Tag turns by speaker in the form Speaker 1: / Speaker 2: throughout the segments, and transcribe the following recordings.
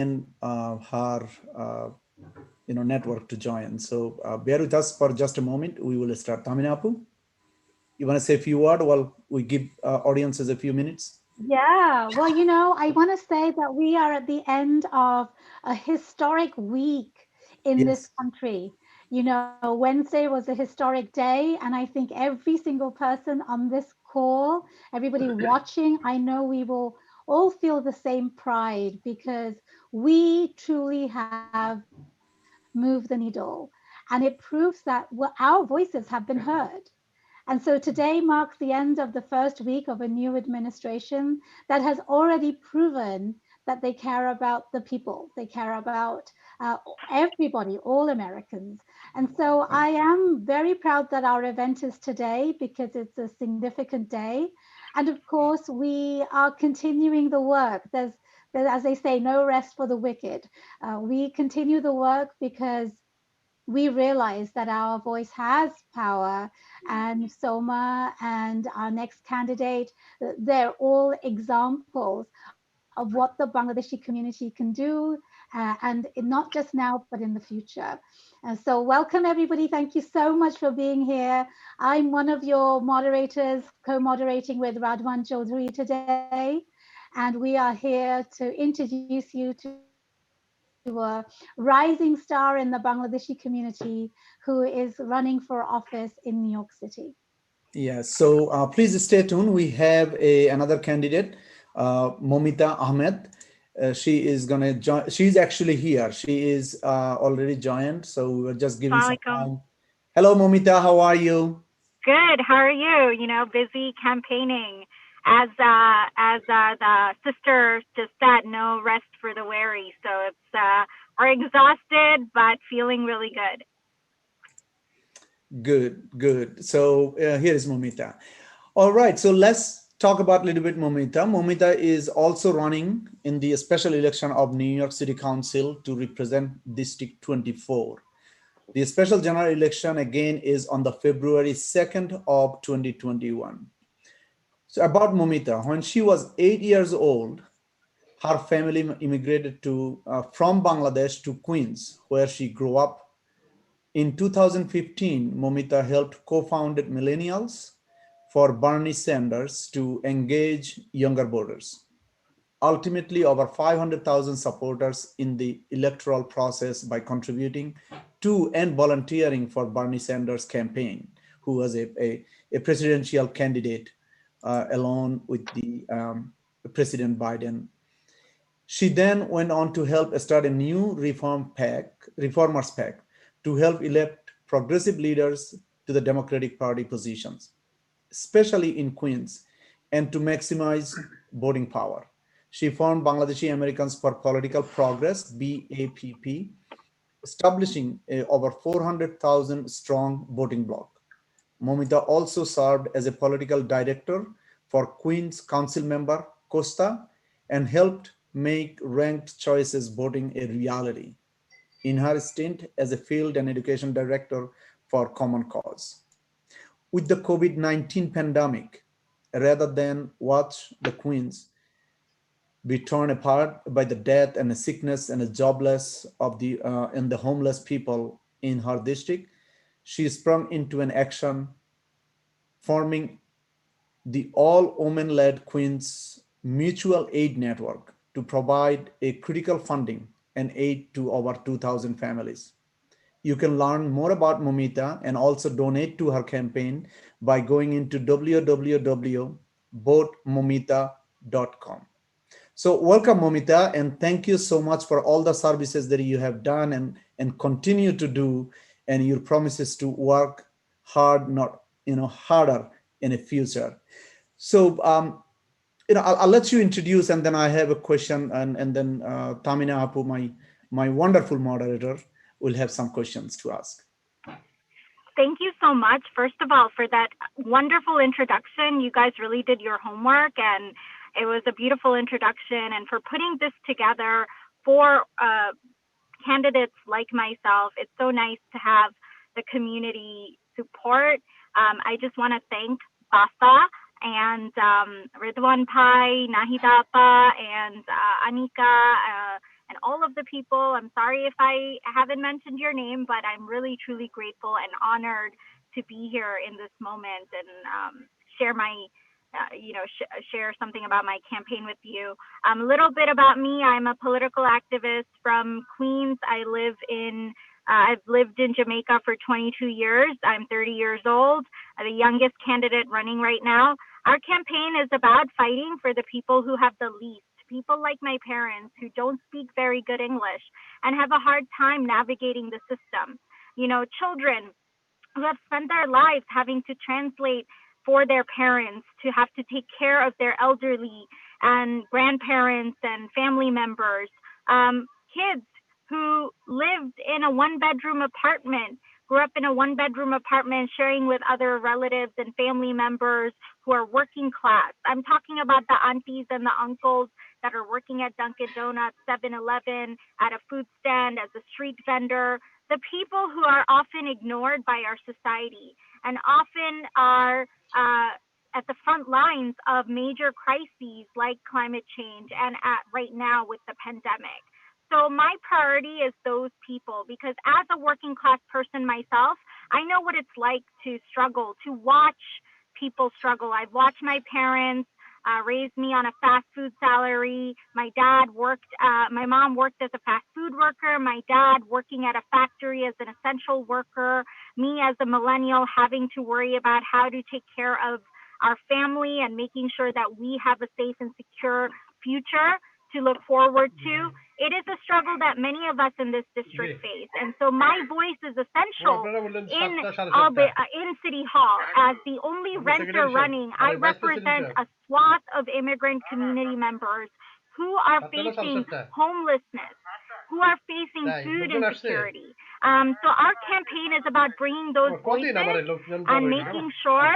Speaker 1: her network to join. So bear with us for just a moment. We will start. Taminapu, you want to say a few words while we give audiences a few minutes?
Speaker 2: Yeah, well, I want to say that we are at the end of a historic week in this
Speaker 1: Yes.
Speaker 2: country. Wednesday was a historic day, and I think every single person on this call, everybody watching, I know we will all feel the same pride because we truly have moved the needle. And it proves that our voices have been heard. And so today marks the end of the first week of a new administration that has already proven that they care about the people. They care about everybody, all Americans. And so I am very proud that our event is today because it's a significant day. And of course, we are continuing the work. As they say, no rest for the wicked. We continue the work because we realize that our voice has power, and Soma and our next candidate, they're all examples of what the Bangladeshi community can do, and not just now, but in the future. So welcome everybody. Thank you so much for being here. I'm one of your moderators, co-moderating with Radwan Chaudhary today. And we are here to introduce you to a rising star in the Bangladeshi community who is running for office in New York City.
Speaker 1: Yeah, so please stay tuned. We have another candidate, Moumita Ahmed. She is gonna join. She's actually here. She is already joined. So we're just giving some
Speaker 3: Assalamualaikum.
Speaker 1: time. Hello, Moumita. How are you?
Speaker 3: Good. How are you? Busy campaigning. As the sister just said, no rest for the weary. So it's we're exhausted but feeling really good.
Speaker 1: Good, good. So here is Moumita. All right. So let's talk about a little bit Moumita. Moumita is also running in the special election of New York City Council to represent District 24. The special general election again is on the February 2nd of 2021. So about Moumita, when she was 8 years old, her family immigrated from Bangladesh to Queens, where she grew up. In 2015, Moumita helped co-founded Millennials for Bernie Sanders to engage younger voters. Ultimately, over 500,000 supporters in the electoral process by contributing to and volunteering for Bernie Sanders' campaign, who was a presidential candidate along with the President Biden. She then went on to help start a new reformers pack, to help elect progressive leaders to the Democratic Party positions, especially in Queens, and to maximize voting power. She formed Bangladeshi Americans for Political Progress, BAPP, establishing a over 400,000 strong voting bloc. Moumita also served as a political director for Queens Council member Costa and helped make ranked choices voting a reality in her stint as a field and education director for Common Cause. With the COVID-19 pandemic, rather than watch the Queens be torn apart by the death and the sickness and the jobless of the and the homeless people in her district, she sprung into an action forming the all women led Queens Mutual Aid Network to provide a critical funding and aid to over 2,000 families. You can learn more about Moumita and also donate to her campaign by going into www.votemoumita.com. So welcome, Moumita, and thank you so much for all the services that you have done and continue to do, and your promises to work hard, not harder in the future. So I'll let you introduce, and then I have a question, and then Tamina Apu, my wonderful moderator, will have some questions to ask.
Speaker 3: Thank you so much, first of all, for that wonderful introduction. You guys really did your homework, and it was a beautiful introduction. And for putting this together for candidates like myself, it's so nice to have the community support. I just want to thank BAPA and Ridwan Pai, Nahida Appa, and Anika, and all of the people. I'm sorry if I haven't mentioned your name, but I'm really, truly grateful and honored to be here in this moment and share my, share something about my campaign with you. A little bit about me. I'm a political activist from Queens. I've lived in Jamaica for 22 years. I'm 30 years old. I'm the youngest candidate running right now. Our campaign is about fighting for the people who have the least, people like my parents who don't speak very good English and have a hard time navigating the system. Children who have spent their lives having to translate for their parents, to have to take care of their elderly and grandparents and family members, kids who lived in a one-bedroom apartment, grew up in a one-bedroom apartment sharing with other relatives and family members who are working class. I'm talking about the aunties and the uncles that are working at Dunkin' Donuts, 7-Eleven, at a food stand, as a street vendor, the people who are often ignored by our society and often are at the front lines of major crises like climate change and right now with the pandemic. So my priority is those people, because as a working class person myself, I know what it's like to struggle, to watch people struggle. I've watched my parents raised me on a fast food salary. My mom worked as a fast food worker. My dad working at a factory as an essential worker. Me as a millennial having to worry about how to take care of our family and making sure that we have a safe and secure future to look forward to. It is a struggle that many of us in this district face. And so my voice is essential in City Hall. As the only renter running, I represent a swath of immigrant community members who are facing homelessness, who are facing food insecurity. So our campaign is about bringing those voices and making sure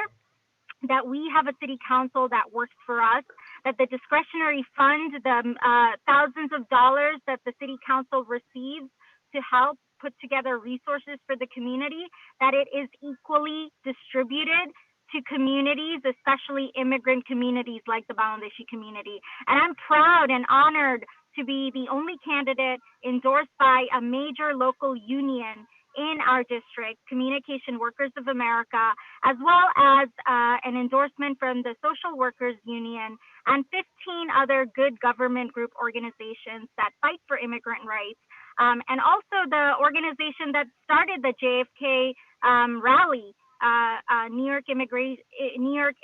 Speaker 3: that we have a city council that works for us, that the discretionary fund, the thousands of dollars that the city council receives to help put together resources for the community, that it is equally distributed to communities, especially immigrant communities like the Bangladeshi community. And I'm proud and honored to be the only candidate endorsed by a major local union in our district, Communication Workers of America, as well as an endorsement from the Social Workers Union and 15 other good government group organizations that fight for immigrant rights. And also the organization that started the JFK rally, New York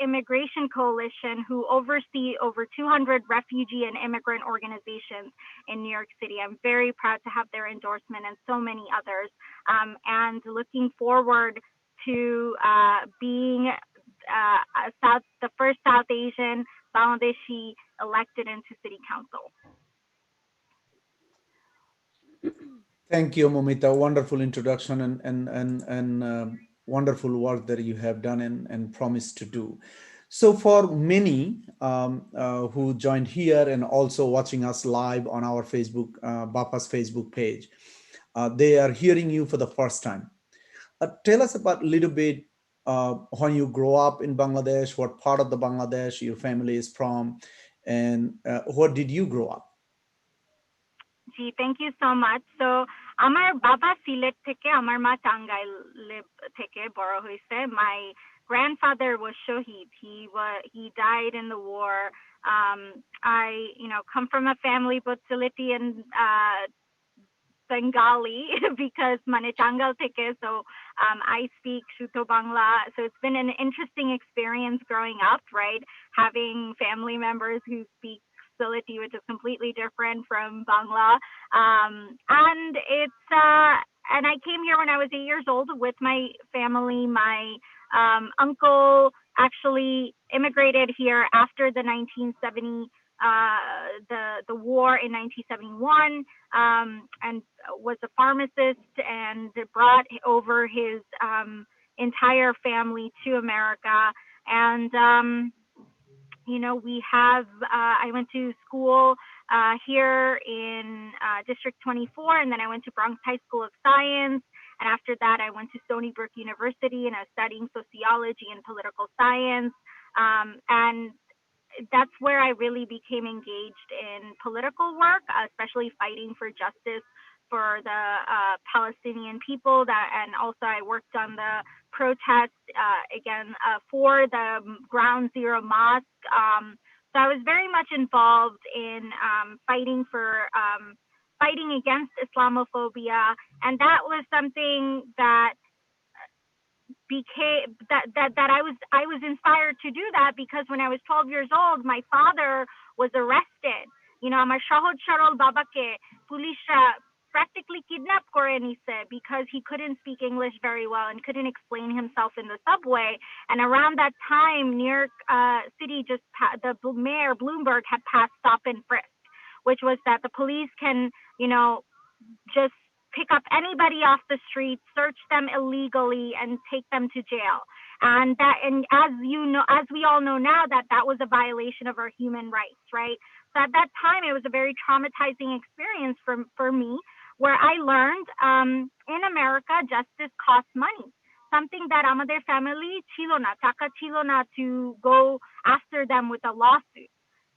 Speaker 3: Immigration Coalition, who oversee over 200 refugee and immigrant organizations in New York City. I'm very proud to have their endorsement and so many others, and looking forward to being the first South Asian Bangladeshi elected into City Council.
Speaker 1: Thank you, Moumita. Wonderful introduction and wonderful work that you have done and promised to do. So for many who joined here and also watching us live on our Facebook, BAPA's Facebook page, they are hearing you for the first time. Tell us about a little bit when you grow up in Bangladesh, what part of the Bangladesh your family is from, and what did you grow up?
Speaker 3: Gee, thank you so much. So আমার বাবা সিলেট থেকে, আমার মা টাঙ্গাইল থেকে বড় হয়েছে. My grandfather was Shohid. He died in the war. I come from a family both Sileti and Bengali because mane Tangal থেকে, so I speak Shuto Bangla. So it's been an interesting experience growing up, right? Having family members who speak Sileti, which is completely different from Bangla. And and I came here when I was 8 years old with my family. My uncle actually immigrated here after the 1970 the war in 1971, and was a pharmacist and brought over his entire family to America. And we have, I went to school here in District 24, and then I went to Bronx High School of Science. And after that, I went to Stony Brook University, and I was studying sociology and political science. And that's where I really became engaged in political work, especially fighting for justice for the Palestinian people. And also I worked on the protest again for the Ground Zero Mosque. So I was very much involved in fighting against Islamophobia, and that was something that became that I was inspired to do that because when I was 12 years old, my father was arrested. আমার সহজ সরল বাবাকে পুলিশরা practically kidnapped করে নিছে because he couldn't speak English very well and couldn't explain himself in the subway. And around that time, New York City the mayor Bloomberg had passed stop and frisk, which was that the police can, just pick up anybody off the street, search them illegally, and take them to jail. And as we all know now, that was a violation of our human rights, right? So at that time, it was a very traumatizing experience for me, where I learned in America, justice costs money. Something that আমাদের family ছিল না, টাকা ছিল না to go after them with a lawsuit.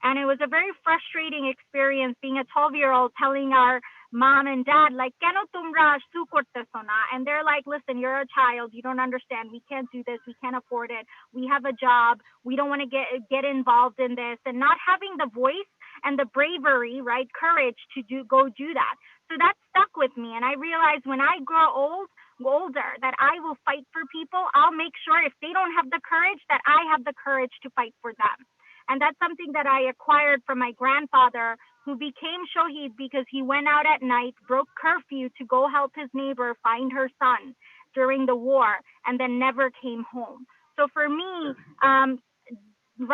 Speaker 3: And it was a very frustrating experience being a 12-year-old telling our mom and dad, like, কেন তোমরা sue করতেছো না? And they're like, listen, you're a child. You don't understand. We can't do this. We can't afford it. We have a job. We don't want to get involved in this. And not having the voice and the bravery, right, courage to go do that. So that stuck with me. And I realized when I grow older, that I will fight for people. I'll make sure if they don't have the courage, that I have the courage to fight for them. And that's something that I acquired from my grandfather, who became Shohid because he went out at night, broke curfew to go help his neighbor find her son during the war, and then never came home. So for me,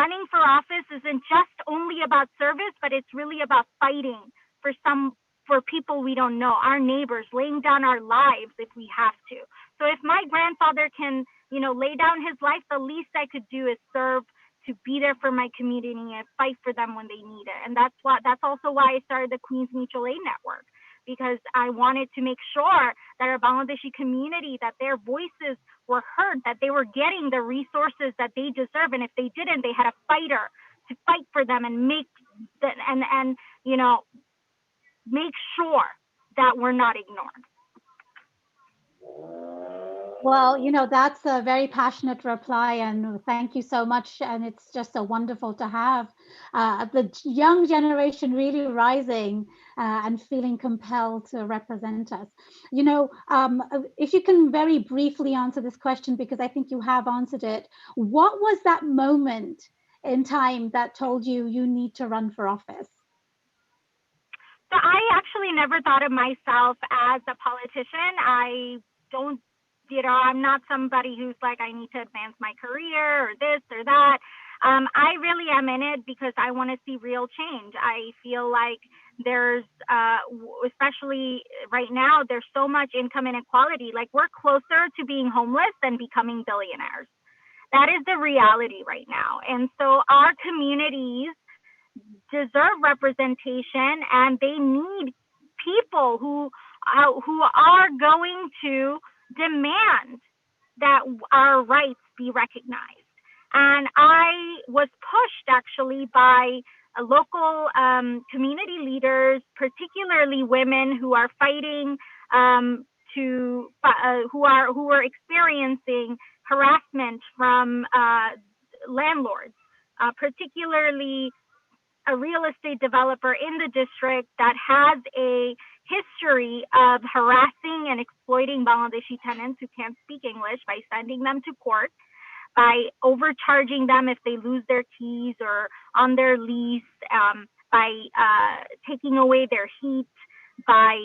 Speaker 3: running for office isn't just only about service, but it's really about fighting for people we don't know, our neighbors, laying down our lives if we have to. So if my grandfather can, lay down his life, the least I could do is serve, to be there for my community and fight for them when they need it. And that's also why I started the Queens Mutual Aid Network, because I wanted to make sure that our Bangladeshi community, that their voices were heard, that they were getting the resources that they deserve. And if they didn't, they had a fighter to fight for them and make sure that we're not ignored.
Speaker 2: Well, that's a very passionate reply, and thank you so much. And it's just so wonderful to have the young generation really rising and feeling compelled to represent us. If you can very briefly answer this question, because I think you have answered it. What was that moment in time that told you need to run for office?
Speaker 3: So I actually never thought of myself as a politician. I'm not somebody who's like, I need to advance my career or this or that. I really am in it because I want to see real change. I feel like there's, especially right now, there's so much income inequality. Like, we're closer to being homeless than becoming billionaires. That is the reality right now. And so our communities deserve representation, and they need people who are going to demand that our rights be recognized. And I was pushed actually by local community leaders, particularly women who are fighting who are experiencing harassment from landlords, particularly a real estate developer in the district that has a history of harassing and exploiting Bangladeshi tenants who can't speak English by sending them to court, by overcharging them if they lose their keys or on their lease, by taking away their heat, by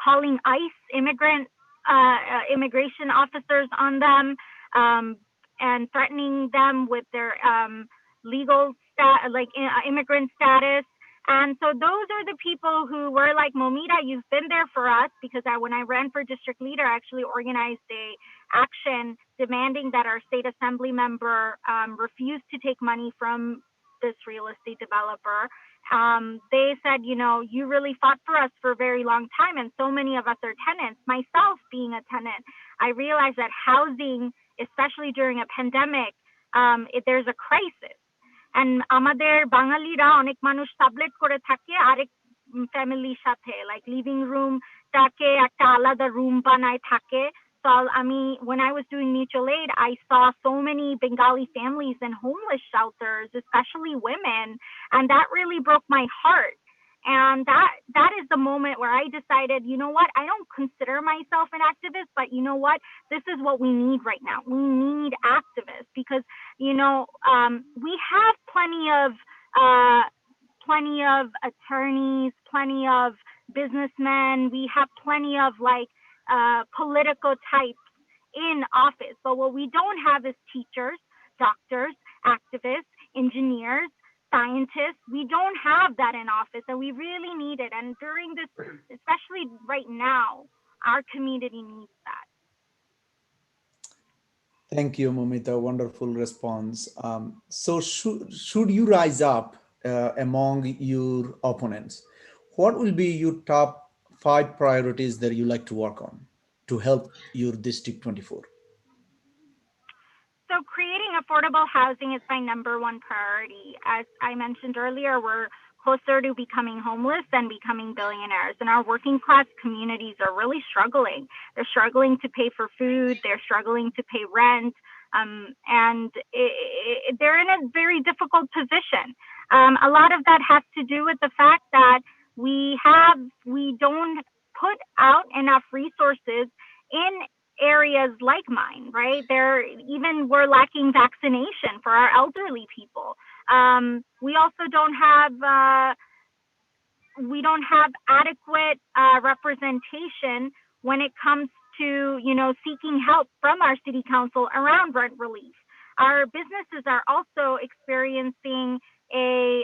Speaker 3: calling ICE immigration officers on them, and threatening them with their legal immigrant status. And so those are the people who were like, Moumita, you've been there for us, because when I ran for district leader, I actually organized a action demanding that our state assembly member refuse to take money from this real estate developer. They said, you really fought for us for a very long time, and so many of us are tenants. Myself being a tenant, I realized that housing, especially during a pandemic, there's a crisis. and আমাদের বাঙালিরা অনেক মানুষ sublet করে থাকে আরেক ফ্যামিলির সাথে, like living রুমটাকে একটা আলাদা রুম বানায় থাকে। So I mean, when I was doing mutual aid, I saw so many Bengali families in homeless shelters, especially women, and that really broke my heart. And that is the moment where I decided, you know what, I don't consider myself an activist, but you know what, this is what we need right now. We need activists because, you know, we have uh, plenty of attorneys, plenty of businessmen, we have plenty of like political types in office, but what we don't have is teachers, doctors, activists, engineers, scientists. We don't have that in office, and we really need it. And during this, especially right now, our community needs that.
Speaker 1: Thank you, Moumita. Wonderful response. So, should you rise up among your opponents? What will be your top 5 priorities that you like to work on to help your District 24?
Speaker 3: So creating affordable housing is my number one priority. As I mentioned earlier, we're closer to becoming homeless than becoming billionaires. And our working class communities are really struggling. They're struggling to pay for food, they're struggling to pay rent, and they're in a very difficult position. A lot of that has to do with the fact that we don't put out enough resources in areas like mine, right? We're lacking vaccination for our elderly people. We also don't have adequate representation when it comes to, you know, seeking help from our city council around rent relief. Our businesses are also experiencing a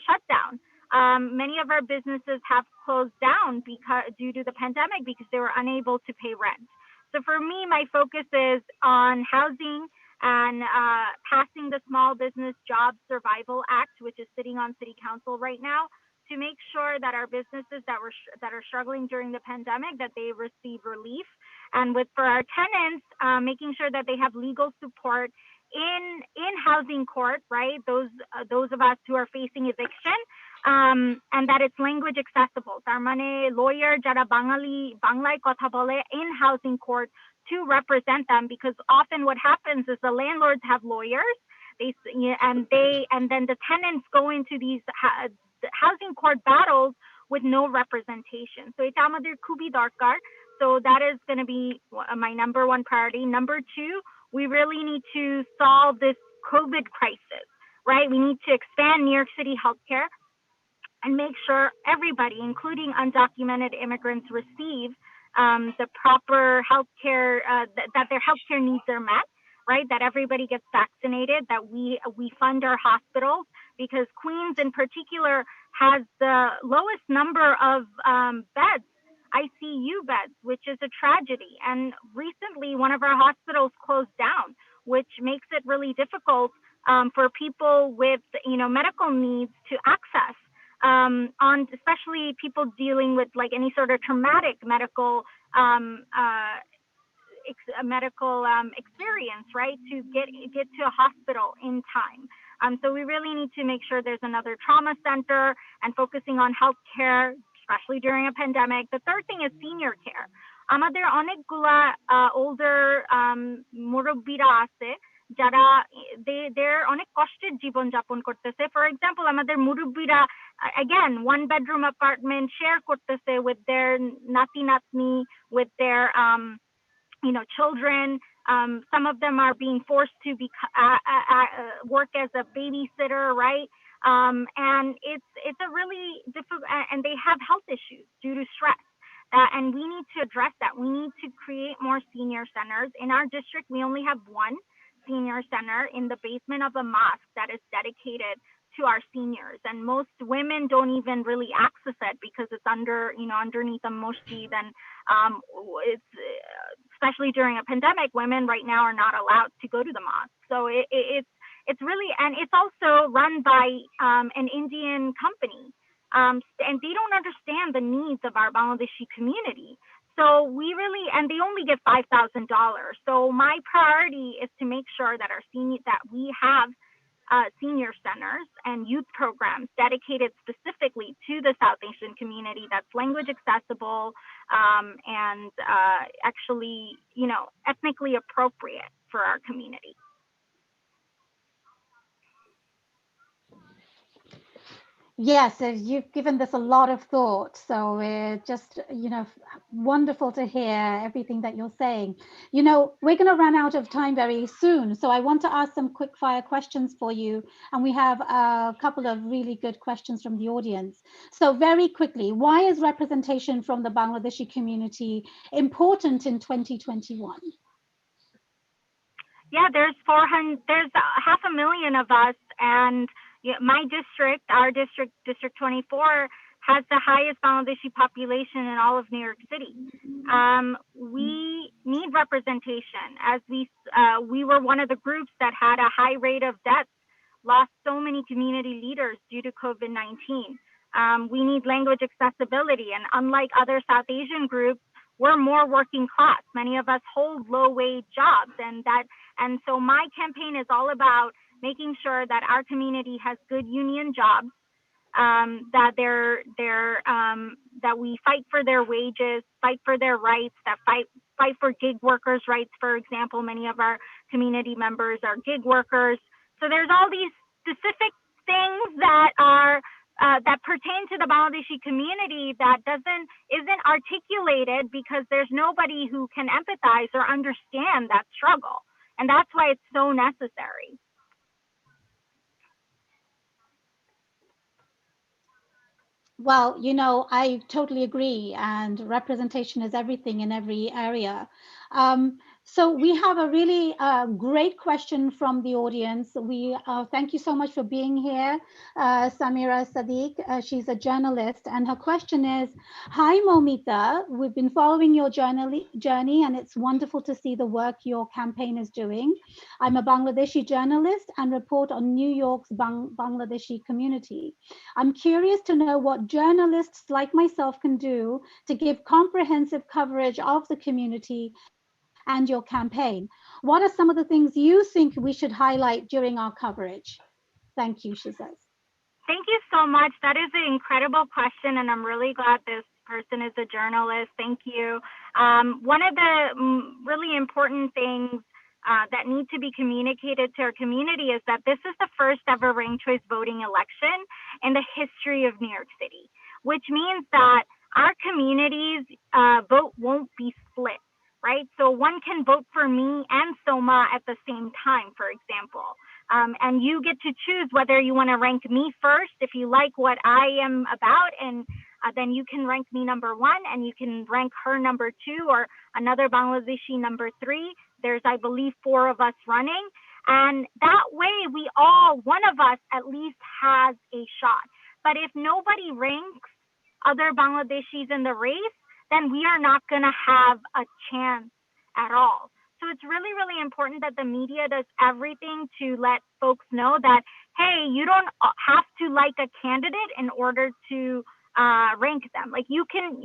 Speaker 3: shutdown. Many of our businesses have closed down due to the pandemic because they were unable to pay rent. So for me, my focus is on housing and passing the Small Business Job Survival Act, which is sitting on City Council right now, to make sure that our businesses that are struggling during the pandemic, that they receive relief, and for our tenants, making sure that they have legal support in housing court, right? Those of us who are facing eviction, and that it's language accessible. তার মানে lawyer যারা বাংলায় কথা বলে in housing court to represent them, because often what happens is the landlords have lawyers, and then the tenants go into these housing court battles with no representation. So এটা আমাদের খুবই দরকার. So that is going to be my number one priority. Number two, we really need to solve this COVID crisis, right? We need to expand New York City healthcare and make sure everybody, including undocumented immigrants, receive the proper healthcare, that their healthcare needs are met, right? That everybody gets vaccinated, that we fund our hospitals, because Queens in particular has the lowest number of beds, ICU beds, which is a tragedy. And recently, one of our hospitals closed down, which makes it really difficult for people with, you know, medical needs to access. On especially people dealing with like any sort of traumatic medical experience, right? To get to a hospital in time. So we really need to make sure there's another trauma center and focusing on healthcare, especially during a pandemic. The third thing is senior care. আমাদের অনেকগুলা older মুরব্বীরা আছে যারা they're অনেক কষ্টের জীবন যাপন করতেছে. For example, আমাদের মুরব্বীরা again 1-bedroom apartment share করতেছে with their নাতি নাতনি, with their you know, children. Some of them are being forced to work as a babysitter, right? And it's a really difficult, and they have health issues due to stress. And we need to address that. We need to create more senior centers. In our district, we only have one senior center in the basement of a mosque that is dedicated to our seniors, and most women don't even really access it because it's underneath a mosque. And it's especially during a pandemic, women right now are not allowed to go to the mosque. So it's really, and it's also run by an Indian company, and they don't understand the needs of our Bangladeshi community. So we really, and they only get $5,000. So my priority is to make sure that we have senior centers and youth programs dedicated specifically to the South Asian community that's language accessible, and actually, ethnically appropriate for our community.
Speaker 2: Yes, you've given this a lot of thought. So just, wonderful to hear everything that you're saying. We're going to run out of time very soon. So I want to ask some quick fire questions for you. And we have a couple of really good questions from the audience. So very quickly, why is representation from the Bangladeshi community important in 2021?
Speaker 3: Yeah, there's 500,000 of us, and my district, our district, District 24, has the highest Bangladeshi population in all of New York City. We need representation, as we were one of the groups that had a high rate of deaths, lost so many community leaders due to COVID-19. We need language accessibility, and unlike other South Asian groups, we're more working class. Many of us hold low wage jobs, and so my campaign is all about making sure that our community has good union jobs, that that we fight for their wages, fight for their rights, that fight for gig workers' rights. For example, many of our community members are gig workers. So there's all these specific things that are that pertain to the Bangladeshi community that isn't articulated because there's nobody who can empathize or understand that struggle. And that's why it's so necessary.
Speaker 2: Well, I totally agree, and representation is everything in every area. So we have a really great question from the audience. We thank you so much for being here, Samira Sadiq. She's a journalist, and her question is, "Hi, Moumita. We've been following your journey, and it's wonderful to see the work your campaign is doing. I'm a Bangladeshi journalist and report on New York's Bangladeshi community. I'm curious to know what journalists like myself can do to give comprehensive coverage of the community and your campaign. What are some of the things you think we should highlight during our coverage?" Thank you, she says.
Speaker 3: Thank you so much. That is an incredible question, and I'm really glad this person is a journalist. Thank you. One of the really important things that need to be communicated to our community is that this is the first ever ranked choice voting election in the history of New York City, which means that our community's vote won't be split, right? So one can vote for me and Soma at the same time, for example. And you get to choose whether you want to rank me first if you like what I am about, and then you can rank me number 1, and you can rank her number 2, or another Bangladeshi number 3. There's, I believe, 4 of us running. And that way one of us at least has a shot. But if nobody ranks other Bangladeshis in the race, then we are not going to have a chance at all. So it's really, really important that the media does everything to let folks know that, hey, you don't have to like a candidate in order to rank them. Like you can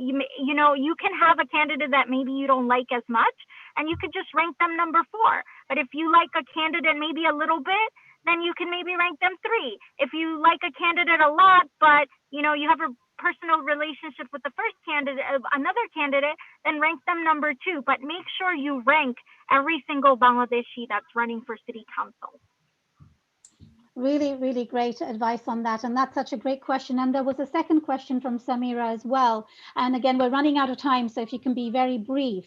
Speaker 3: have a candidate that maybe you don't like as much, and you could just rank them number 4. But if you like a candidate maybe a little bit, then you can maybe rank them 3. If you like a candidate a lot, but you have a personal relationship with the first candidate, another candidate, then rank them number 2. But make sure you rank every single Bangladeshi that's running for city council.
Speaker 2: Really, really great advice on that. And that's such a great question. And there was a second question from Samira as well. And again, we're running out of time, so if you can be very brief.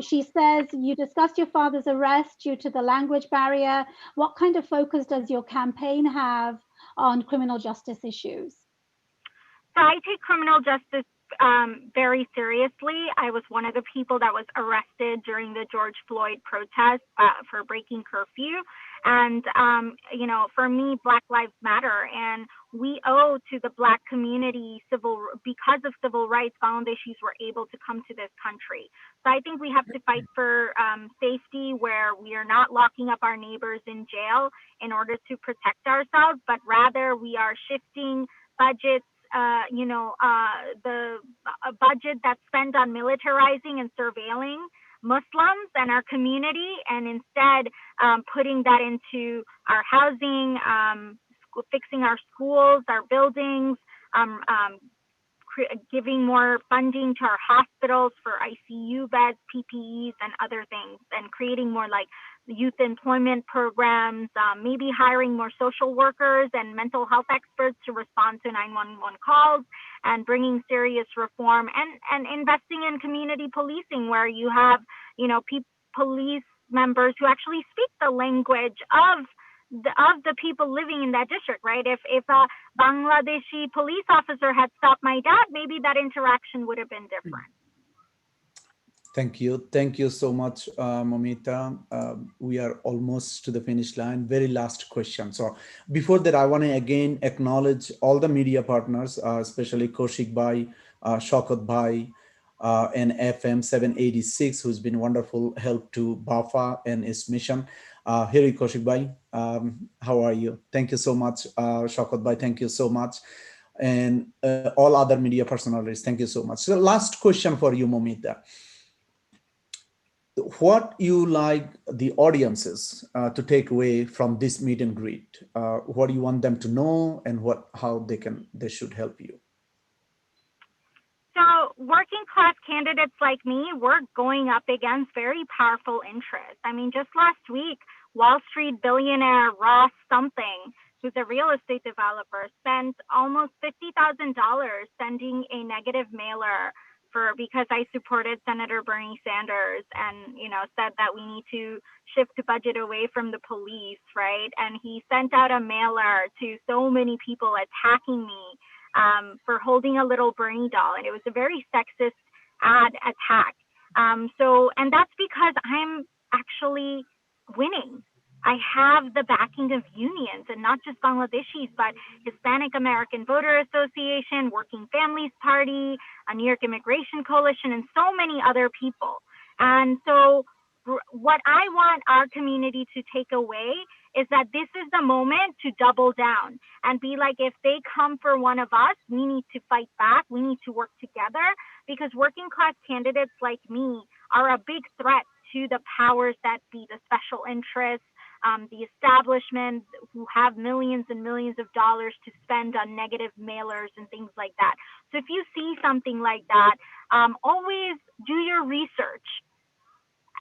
Speaker 2: She says, you discussed your father's arrest due to the language barrier. What kind of focus does your campaign have on criminal justice issues?
Speaker 3: So I take criminal justice very seriously. I was one of the people that was arrested during the George Floyd protest for breaking curfew. And, for me, Black Lives Matter. And we owe to the Black community because of civil rights, Bangladeshis were able to come to this country. So I think we have to fight for safety, where we are not locking up our neighbors in jail in order to protect ourselves, but rather we are shifting budgets the budget that's spent on militarizing and surveilling Muslims and our community, and instead putting that into our housing, fixing our schools, our buildings, giving more funding to our hospitals for ICU beds, PPEs, and other things, and creating more like youth employment programs, maybe hiring more social workers and mental health experts to respond to 911 calls, and bringing serious reform, and investing in community policing, where you have, police members who actually speak the language of the people living in that district, right? If a Bangladeshi police officer had stopped my dad, maybe that interaction would have been different.
Speaker 1: Thank you. Thank you so much, Moumita. We are almost to the finish line. Very last question. So before that, I want to again acknowledge all the media partners, especially Kaushik Bhai, Shaukat Bhai, and FM 786, who's been wonderful help to BAFA and its mission. Here, Kaushik Bhai, how are you? Thank you so much. Shaukat Bhai, thank you so much. And all other media personalities, thank you so much. So last question for you, Moumita. What you like the audiences to take away from this meet and greet? What do you want them to know, and how they should help you?
Speaker 3: So working class candidates like me, we're going up against very powerful interests. I mean, just last week, Wall Street billionaire Ross something, who's a real estate developer, spent almost $50,000 sending a negative mailer because I supported Senator Bernie Sanders, and said that we need to shift the budget away from the police, right? And he sent out a mailer to so many people attacking me for holding a little Bernie doll, and it was a very sexist ad attack. And that's because I'm actually winning. I have the backing of unions, and not just Bangladeshis, but Hispanic American Voter Association, Working Families Party, a New York Immigration Coalition, and so many other people. And so what I want our community to take away is that this is the moment to double down and be like, if they come for one of us, we need to fight back. We need to work together, because working class candidates like me are a big threat to the powers that be, the special interests, the establishment, who have millions and millions of dollars to spend on negative mailers and things like that. So if you see something like that, always do your research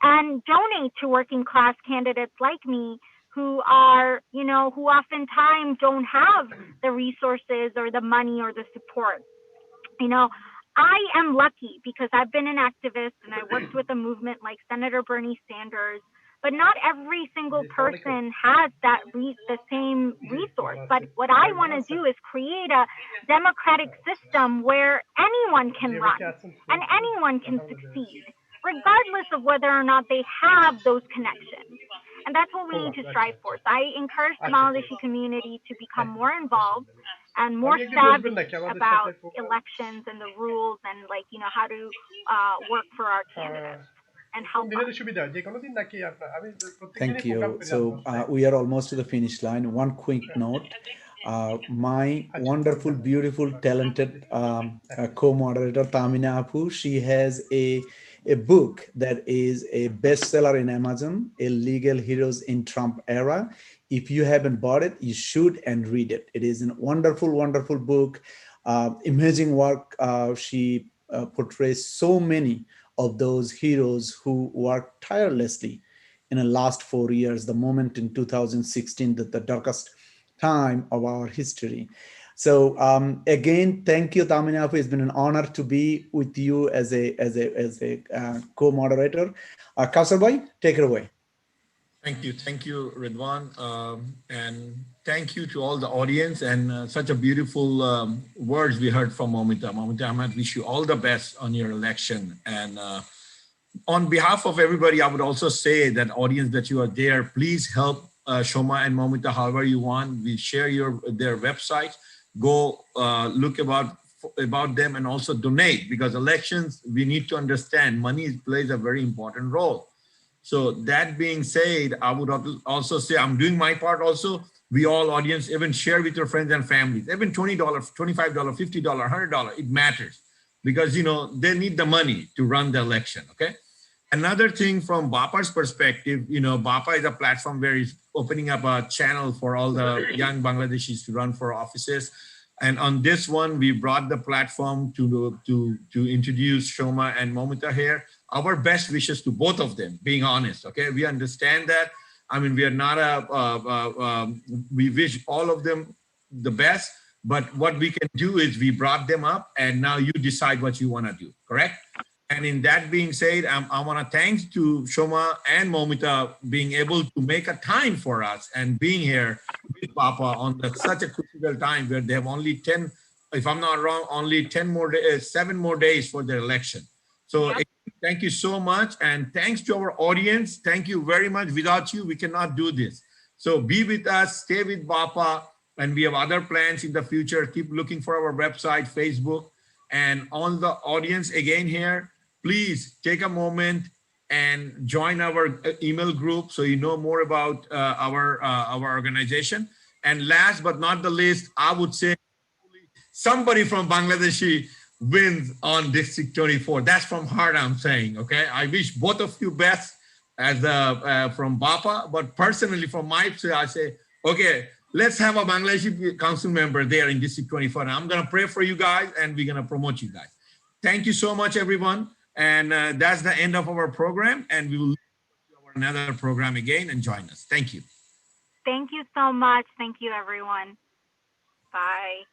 Speaker 3: and donate to working class candidates like me, who are, who oftentimes don't have the resources or the money or the support. I am lucky because I've been an activist and I worked with a movement like Senator Bernie Sanders, but not every single person has the same resource. But what I want to do is create a democratic system where anyone can run and anyone can succeed, regardless of whether or not they have those connections. And that's what we need to strive for. So I encourage the Bangladeshi community to become more involved and more savvy about elections and the rules, and how to work for our candidates and help us.
Speaker 1: Thank you. So we are almost to the finish line. One quick note. My wonderful, beautiful, talented co-moderator, Tamina Apu, she has a book that is a bestseller in Amazon, Illegal Heroes in Trump Era. If you haven't bought it, you should and read it. It is a wonderful, wonderful book, amazing work. She portrays so many of those heroes who worked tirelessly in the last 4 years, the moment in 2016, that the darkest time of our history. So again, thank you, Tamina. It's been an honor to be with you as a co-moderator. Kausar Bhai, take it away.
Speaker 4: Thank you, Ridwan, and thank you to all the audience, and such a beautiful words we heard from Moumita. Moumita Ahmed, wish you all the best on your election. And on behalf of everybody, I would also say that audience that you are there, please help Shoma and Moumita however you want. We share their website. Go look about them and also donate, because elections, we need to understand money plays a very important role. So that being said, I would also say I'm doing my part also. we all audience, even share with your friends and families, even $20, $25, $50, $100, it matters because, you know, they need the money to run the election, okay? Another thing from BAPA's perspective, you know, BAPA is a platform where it's opening up a channel for all the young Bangladeshis to run for offices. And on this one, we brought the platform to introduce Shoma and Moumita here. Our best wishes to both of them, being honest, okay? We understand that. I mean, we are not we wish all of them the best, but what we can do is we brought them up and now you decide what you want to do, correct? And in that being said, I want to thank to Shoma and Moumita being able to make a time for us and being here with BAPA on such a critical time where they have only 10, if I'm not wrong, only 10 more days, 7 more days for their election. So yeah. Thank you so much. And thanks to our audience. Thank you very much. Without you, we cannot do this. So be with us, stay with BAPA, and we have other plans in the future. Keep looking for our website, Facebook, and on the audience again here, please take a moment and join our email group so you know more about our organization. And last but not the least, I would say somebody from Bangladeshi wins on District 24. That's from heart I'm saying, okay? I wish both of you best as from BAPA, but personally from my side, I say, okay, let's have a Bangladeshi council member there in District 24. And I'm gonna pray for you guys and we're gonna promote you guys. Thank you so much, everyone. And that's the end of our program. And we will look to another program again and join us. Thank you.
Speaker 3: Thank you so much. Thank you, everyone. Bye.